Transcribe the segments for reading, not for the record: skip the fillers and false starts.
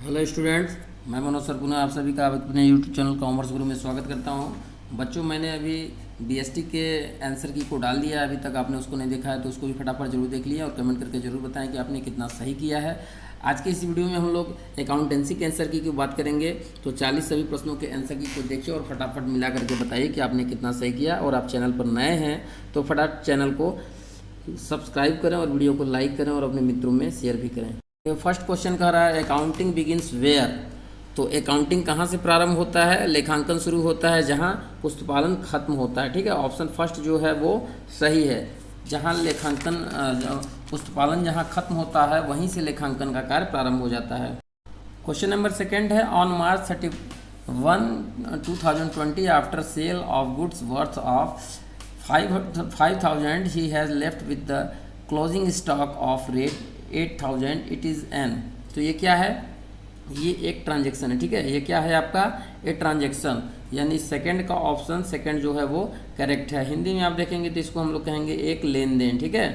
Hello students, मैं मनोज सरगुना आप सभी का अपने यूट्यूब चैनल कॉमर्स गुरु में स्वागत करता हूं। बच्चों, मैंने अभी बीएसटी के आंसर की को डाल दिया है। अभी तक आपने उसको नहीं देखा है तो उसको भी फटाफट जरूर देख लिया और कमेंट करके जरूर बताएं कि आपने कितना सही किया है। आज के इस वीडियो में हम लोग अकाउंटेंसी के आंसर की बात करेंगे। तो 40 सभी प्रश्नों के आंसर की को देखिए और फटाफट मिला करके बताइए कि आपने कितना सही किया। और आप चैनल पर नए हैं तो फटाफट चैनल को सब्सक्राइब करें और वीडियो को लाइक करें और अपने मित्रों में शेयर भी करें। फर्स्ट क्वेश्चन कह रहा है अकाउंटिंग बिगिंस वेयर। तो अकाउंटिंग कहाँ से प्रारंभ होता है? लेखांकन शुरू होता है जहाँ पुस्तपालन खत्म होता है। ठीक है, ऑप्शन फर्स्ट जो है वो सही है। जहाँ लेखांकन पुस्तपालन जहाँ खत्म होता है वहीं से लेखांकन का कार्य प्रारंभ हो जाता है। क्वेश्चन नंबर सेकंड है on March 31, 2020 after sale of goods worth of 5,000 he has left with the closing stock of rate 8,000 it is an. तो ये क्या है? ये एक ट्रांजेक्शन है। ठीक है, ये क्या है आपका? ए ट्रांजेक्शन, यानी सेकंड का ऑप्शन सेकंड जो है वो करेक्ट है। हिंदी में आप देखेंगे तो इसको हम लोग कहेंगे एक लेन देन। ठीक है।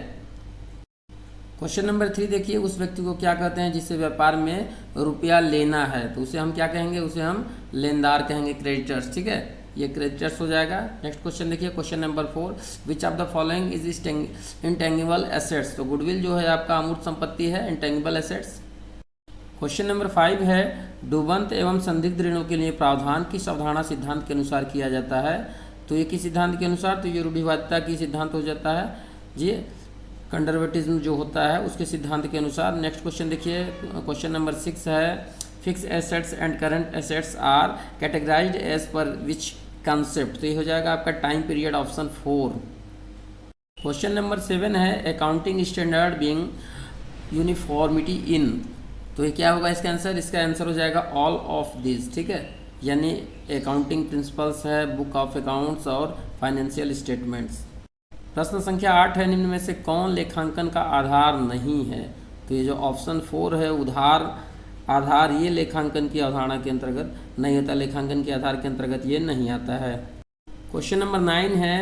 क्वेश्चन नंबर 3 देखिए, उस व्यक्ति को क्या कहते हैं जिससे व्यापार में रुपया लेना है? तो उसे हम क्या कहेंगे? उसे हम लेनदार कहेंगे, क्रेडिटर्स। ठीक है, ये क्रेडिटर्स हो जाएगा। नेक्स्ट क्वेश्चन देखिए, question number 4, which of the following is intangible assets? तो गुडविल जो है आपका अमूर्त संपत्ति है, इंटेंगिबल एसेट्स। क्वेश्चन नंबर 5 है डूबंत एवं संदिग्ध ऋणों के लिए प्रावधान किस अवधारणा सिद्धांत के अनुसार किया जाता है? तो ये किस सिद्धांत के अनुसार? तो ये रूढ़िवादिता की सिद्धांत हो जाता है जी, कंजर्वेटिज्म जो होता है उसके सिद्धांत के अनुसार। नेक्स्ट क्वेश्चन देखिए, क्वेश्चन नंबर 6 है fix assets and current assets are categorized as per which concept? तो ये हो जाएगा आपका time period, option 4। Question number 7 है accounting standard being uniformity in. तो ये क्या होगा इसका आंसर? इसका आंसर हो जाएगा ऑल ऑफ दिस। ठीक है, यानी अकाउंटिंग प्रिंसिपल्स है, बुक ऑफ अकाउंट्स और फाइनेंशियल स्टेटमेंट्स। प्रश्न संख्या 8 है निम्न में से कौन लेखांकन का आधार नहीं है? तो ये जो ऑप्शन 4 है उधार आधार, ये लेखांकन की अवधारणा के अंतर्गत नहीं होता, लेखांकन के आधार के अंतर्गत ये नहीं आता है। क्वेश्चन नंबर 9 है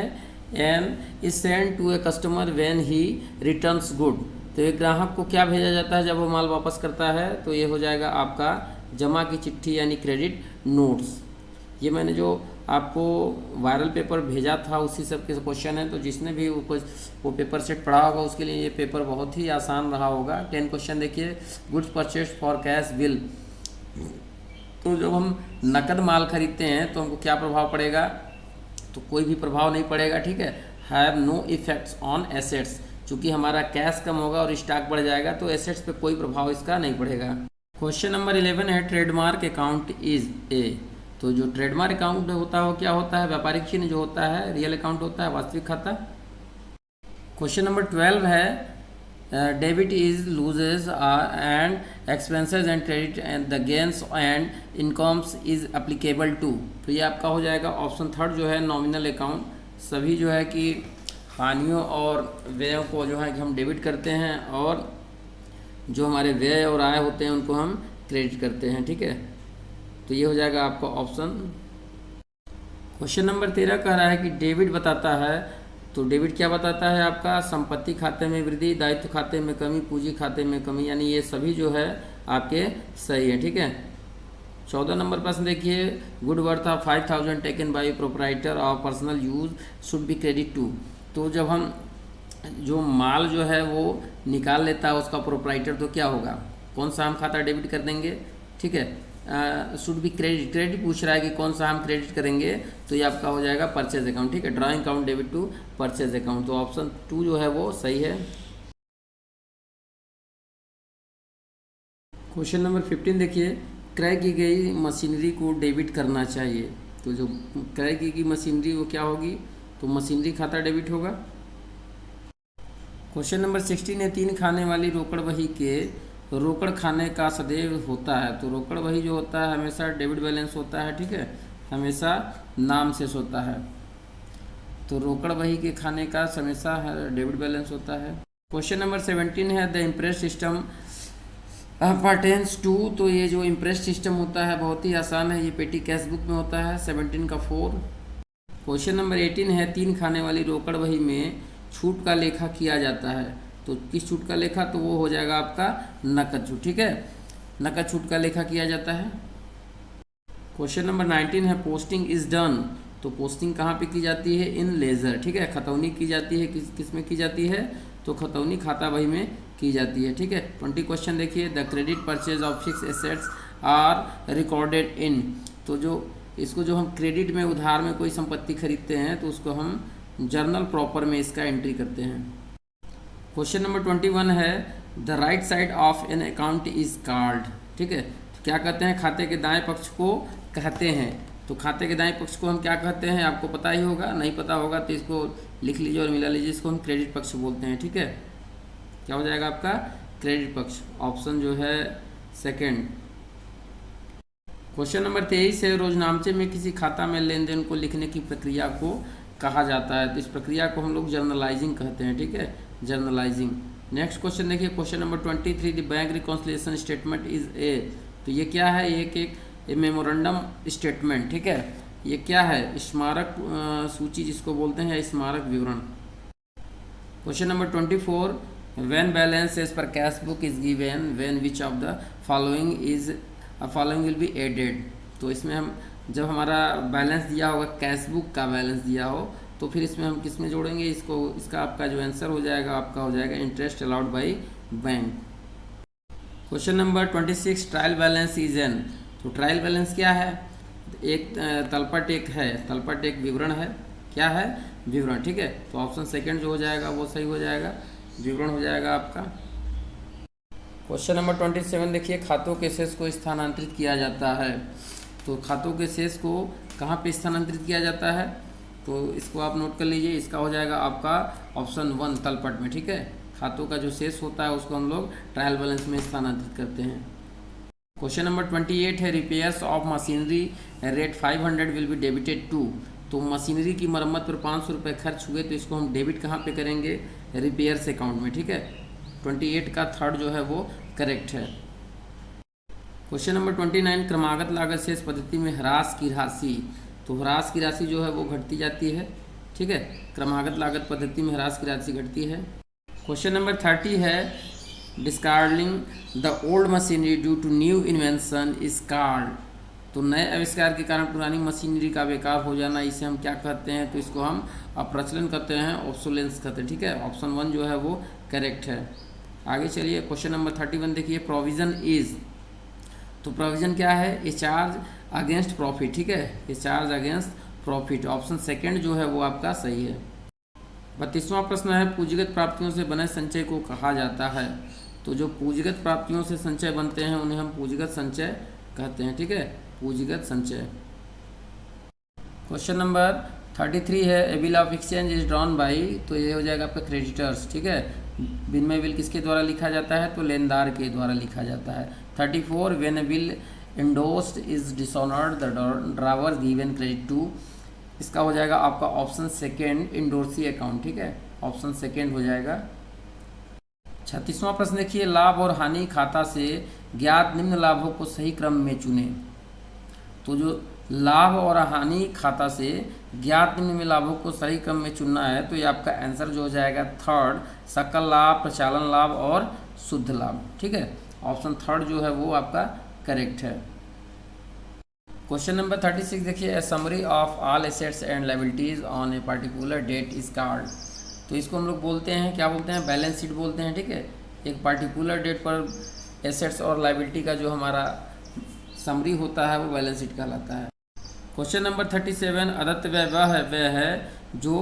an is send to a customer when he returns good. तो एक ग्राहक को क्या भेजा जाता है जब वो माल वापस करता है? तो ये हो जाएगा आपका जमा की चिट्ठी यानी क्रेडिट नोट्स। ये मैंने जो आपको वायरल पेपर भेजा था उसी सब के क्वेश्चन है। तो जिसने भी वो पेपर सेट पढ़ा होगा उसके लिए ये पेपर बहुत ही आसान रहा होगा। 10 क्वेश्चन देखिए, goods purchase for cash bill. तो जब हम नकद माल खरीदते हैं तो हमको क्या प्रभाव पड़ेगा? तो कोई भी प्रभाव नहीं पड़ेगा। ठीक है, have no effects on assets. चूँकि हमारा कैश कम होगा और स्टॉक बढ़ जाएगा तो एसेट्स पे कोई प्रभाव इसका नहीं पड़ेगा। क्वेश्चन नंबर 11 है ट्रेडमार्क अकाउंट इज ए। तो जो ट्रेडमार्क अकाउंट होता है वो क्या होता है? व्यापारिक चिन्ह जो होता है, रियल अकाउंट होता है, वास्तविक खाता। क्वेश्चन नंबर 12 है debit is losses and expenses and credit and the gains and incomes is applicable to. तो ये आपका हो जाएगा ऑप्शन 3 जो है नॉमिनल अकाउंट। सभी जो है कि हानियों और व्ययों को जो है कि हम डेबिट करते हैं और जो हमारे व्यय और आय होते हैं उनको हम क्रेडिट करते हैं। ठीक है, तो ये हो जाएगा आपका ऑप्शन। क्वेश्चन नंबर 13 कह रहा है कि डेबिट बताता है। तो डेबिट क्या बताता है आपका? संपत्ति खाते में वृद्धि, दायित्व खाते में कमी, पूंजी खाते में कमी, यानी ये सभी जो है आपके सही है। ठीक है। 14 नंबर प्रश्न देखिए, good worth of 5,000 taken by proprietor of personal use should be credit to. तो जब हम जो माल जो है वो निकाल लेता है उसका प्रोप्राइटर तो क्या होगा? कौन सा हम खाता डेबिट कर देंगे? ठीक है, शुड बी क्रेडिट। क्रेडिट पूछ रहा है कि कौन सा हम क्रेडिट करेंगे, तो ये आपका हो जाएगा परचेज अकाउंट। ठीक है, drawing account debit to purchase account. तो ऑप्शन 2 जो है वो सही है। क्वेश्चन नंबर 15 देखिए, क्रय की गई मशीनरी को डेबिट करना चाहिए। तो जो क्रय की गई मशीनरी वो क्या होगी? तो मशीनरी खाता डेबिट होगा। क्वेश्चन नंबर 16 है 3 खाने वाली रोकड़ बही के रोकड़ खाने का सदैव होता है। तो रोकड़ बही जो होता है हमेशा डेबिट बैलेंस होता है। ठीक है, हमेशा नाम से होता है। तो रोकड़ बही के खाने का हमेशा डेबिट बैलेंस होता है। क्वेश्चन नंबर 17 है द इम्प्रेस सिस्टम अपार्टेंस टू। तो ये जो इम्प्रेस सिस्टम होता है बहुत ही आसान है, ये पेटी कैश बुक में होता है। 17 का 4। क्वेश्चन नंबर 18 है 3 खाने वाली रोकड़ बही में छूट का लेखा किया जाता है। तो किस छूट का लेखा? तो वो हो जाएगा आपका नकद छूट। ठीक है, नकद छूट का लेखा किया जाता है। क्वेश्चन नंबर 19 है पोस्टिंग इज डन। तो पोस्टिंग कहाँ पे की जाती है? इन लेजर, ठीक है। खतौनी की जाती है किस में की जाती है? तो खतौनी खाता बही में की जाती है, ठीक है। 20 क्वेश्चन देखिए, the credit purchase of fix assets are recorded in. तो जो इसको जो हम क्रेडिट में उधार में कोई संपत्ति खरीदते हैं तो उसको हम जर्नल प्रॉपर में इसका एंट्री करते हैं। क्वेश्चन नंबर 21 है the right side of an account is called, ठीक है। तो क्या कहते हैं? खाते के दाएं पक्ष को कहते हैं। तो खाते के दाएं पक्ष को हम क्या कहते हैं? आपको पता ही होगा, नहीं पता होगा तो इसको लिख लीजिए और मिला लीजिए। इसको हम क्रेडिट पक्ष बोलते हैं, ठीक है। क्या हो जाएगा आपका? क्रेडिट पक्ष। ऑप्शन जो है सेकंड। क्वेश्चन नंबर 23 है रोजनामचे में किसी खाता में लेन देन को लिखने की प्रक्रिया को कहा जाता है। तो इस प्रक्रिया को हम लोग जर्नलाइजिंग कहते हैं, ठीक है, जर्नलाइजिंग। नेक्स्ट क्वेश्चन देखिए, question number 23 the bank reconciliation statement is a. तो ये क्या है? एक मेमोरेंडम स्टेटमेंट, ठीक है। ये क्या है? स्मारक सूची जिसको बोलते हैं, स्मारक विवरण। Question number 24 when balance as per cash book is given when which of the following will be added. तो इसमें हम जब हमारा बैलेंस दिया होगा, कैश बुक का बैलेंस दिया हो, तो फिर इसमें हम किस में जोड़ेंगे इसको? इसका आपका जो आंसर हो जाएगा आपका हो जाएगा interest allowed by bank. Question number 26 trial balance is an. तो ट्रायल बैलेंस क्या है? एक तलपट एक है, तलपट एक विवरण है। क्या है? विवरण, ठीक है। तो ऑप्शन सेकंड जो हो जाएगा वो सही हो जाएगा, विवरण हो जाएगा आपका। क्वेश्चन नंबर 27 देखिए, खातों के शेष को स्थानांतरित किया जाता है। तो खातों के शेष को कहाँ पे स्थानांतरित किया जाता है? तो इसको आप नोट कर लीजिए, इसका हो जाएगा आपका ऑप्शन 1 तलपट में, ठीक है। खातों का जो शेष होता है उसको हम लोग ट्रायल बैलेंस में स्थानांतरित करते हैं। क्वेश्चन नंबर 28 है repairs of machinery rate 500 will be debited to. तो मशीनरी की मरम्मत पर 500 रुपये खर्च हुए, तो इसको हम डेबिट कहाँ पे करेंगे? रिपेयर्स अकाउंट में, ठीक है। 28 का थर्ड जो है वो करेक्ट है। क्वेश्चन नंबर 29 क्रमागत लागत शेष पद्धति में ह्रास की राशि। तो ह्रास की राशि जो है वो घटती जाती है, ठीक है। क्रमागत लागत पद्धति में ह्रास की राशि घटती है। क्वेश्चन नंबर 30 है discarding the old machinery due to new invention is called. तो नए आविष्कार के कारण पुरानी मशीनरी का बेकार हो जाना, इसे हम क्या कहते हैं? तो इसको हम अप्रचलन कहते हैं, ऑब्सोलेंस कहते हैं, ठीक है। ऑप्शन 1 जो है वो करेक्ट है। आगे चलिए, क्वेश्चन नंबर 31 देखिए, प्रोविजन इज। तो प्रोविजन क्या है? ए चार्ज अगेंस्ट प्रॉफिट, ठीक है, ए charge against profit. Option second जो है वो आपका सही है। 32वां प्रश्न है पूंजीगत प्राप्तियों से बने संचय को कहा जाता है। तो जो पूंजीगत प्राप्तियों से संचय बनते हैं उन्हें हम पूंजीगत संचय कहते हैं, ठीक है, पूंजीगत संचय। क्वेश्चन नंबर 33 है a bill of exchange is drawn by. तो ये हो जाएगा आपका क्रेडिटर्स, ठीक है। विनिमय बिल किसके द्वारा लिखा जाता है? तो लेनदार के द्वारा लिखा जाता है। 34 when a bill endorsed is dishonored the drawer given credit to. इसका हो जाएगा आपका ऑप्शन सेकेंड इंडोर्सी अकाउंट, ठीक है, ऑप्शन सेकेंड हो जाएगा। 36वां प्रश्न देखिए, लाभ और हानि खाता से ज्ञात निम्न लाभों को सही क्रम में चुने। तो जो लाभ और हानि खाता से ज्ञात निम्न लाभों को सही क्रम में चुनना है, तो ये आपका आंसर जो हो जाएगा थर्ड, सकल लाभ, प्रचालन लाभ और शुद्ध लाभ, ठीक है। ऑप्शन थर्ड जो है वो आपका करेक्ट है। क्वेश्चन नंबर 36 देखिए, a summary of all assets and liabilities on a particular date is called. तो इसको हम लोग बोलते हैं, क्या बोलते हैं? बैलेंस शीट बोलते हैं, ठीक है। एक पर्टिकुलर डेट पर एसेट्स और लायबिलिटी का जो हमारा समरी होता है वो बैलेंस शीट कहलाता है। क्वेश्चन नंबर 37 अदत्त व्यय वह है जो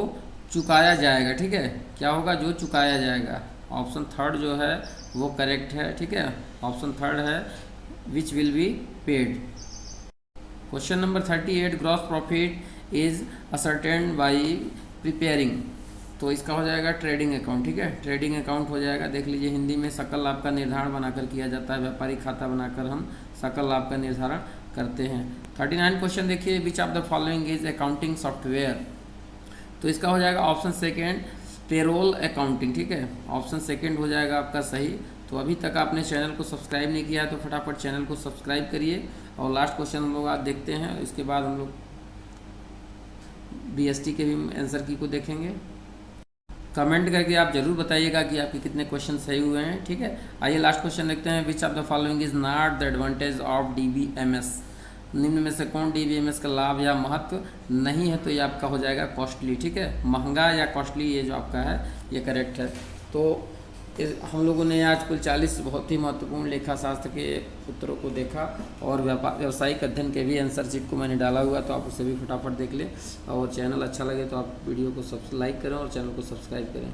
चुकाया जाएगा, ठीक है। क्या होगा? जो चुकाया जाएगा। ऑप्शन थर्ड जो है वो करेक्ट है, ठीक है, ऑप्शन थर्ड है which will be paid. Question number 38 gross profit is ascertained by preparing. तो इसका हो जाएगा ट्रेडिंग अकाउंट, ठीक है, ट्रेडिंग अकाउंट हो जाएगा। देख लीजिए हिंदी में सकल लाभ का निर्धारण बनाकर किया जाता है, व्यापारी खाता बनाकर हम सकल लाभ का निर्धारण करते हैं। 39 क्वेश्चन देखिए, विच of the following is accounting software. तो इसका हो जाएगा ऑप्शन सेकेंड पेरोल अकाउंटिंग, ठीक है, ऑप्शन सेकेंड हो जाएगा आपका सही। तो अभी तक आपने चैनल को सब्सक्राइब नहीं किया है तो फटाफट चैनल को सब्सक्राइब करिए। और लास्ट क्वेश्चन हम लोग आज देखते हैं, इसके बाद हम लोग BST के भी आंसर की को देखेंगे। कमेंट करके आप जरूर बताइएगा कि आपके कितने क्वेश्चन सही हुए हैं। ठीक है, आइए लास्ट क्वेश्चन देखते हैं। विच of the following is not the advantage of DBMS? निम्न में से कौन DBMS का लाभ या महत्व नहीं है? तो ये आपका हो जाएगा कॉस्टली। ठीक है, महंगा या कॉस्टली, ये जो आपका है ये करेक्ट है। तो हम लोगों ने आज कुल 40 बहुत ही महत्वपूर्ण लेखा शास्त्र के उत्तरों को देखा और व्यावसायिक अध्ययन के भी आंसर शीट को मैंने डाला हुआ, तो आप उसे भी फटाफट देख लें। और चैनल अच्छा लगे तो आप वीडियो को लाइक करें और चैनल को सब्सक्राइब करें।